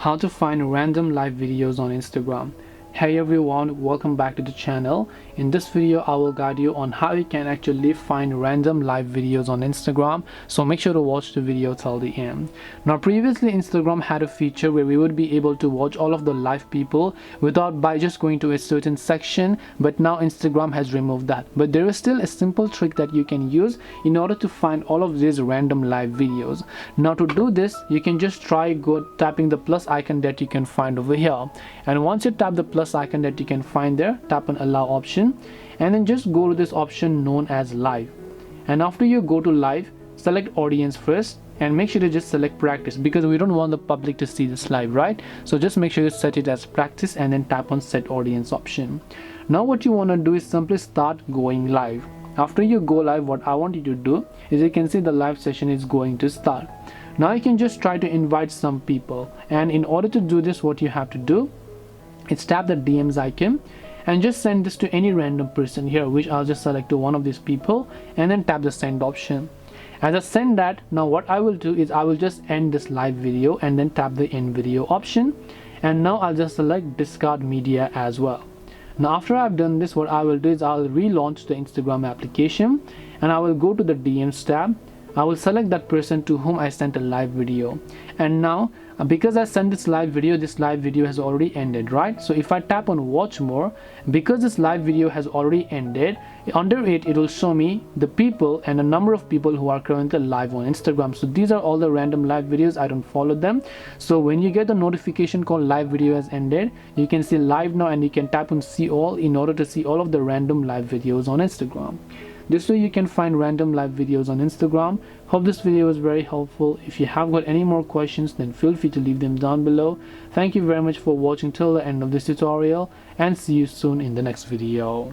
How to find random live videos on Instagram. Hey everyone, welcome back to the channel. In this video I will guide you on how you can actually find random live videos on Instagram, so make sure to watch the video till the end. Now previously Instagram had a feature where we would be able to watch all of the live people without by just going to a certain section, but now Instagram has removed that. But there is still a simple trick that you can use in order to find all of these random live videos. Now to do this, you can just try tapping the plus icon that you can find over here, and once you tap the plus icon that you can find there, tap on allow option and then just go to this option known as live. And after you go to live, select audience first and make sure to just select practice, because we don't want the public to see this live, right? So just make sure you set it as practice and then tap on set audience option. Now what you want to do is simply start going live. After you go live, what I want you to do is, you can see the live session is going to start. Now you can just try to invite some people, and in order to do this, what you have to do is tap the DMs icon and just send this to any random person here, which I'll just select to one of these people and then tap the send option. As I send that, now what I will do is I will just end this live video and then tap the end video option, and now I'll just select discard media as well. Now after I've done this, what I will do is I'll relaunch the Instagram application and I will go to the DMs tab. I will select that person to whom I sent a live video, and now because I sent this live video has already ended, right? So if I tap on watch more, because this live video has already ended, under it will show me the people and the number of people who are currently live on Instagram. So these are all the random live videos. I don't follow them. So when you get the notification called live video has ended, you can see live now and you can tap on see all in order to see all of the random live videos on Instagram. This way you can find random live videos on Instagram. Hope this video was very helpful. If you have got any more questions, then feel free to leave them down below. Thank you very much for watching till the end of this tutorial, and see you soon in the next video.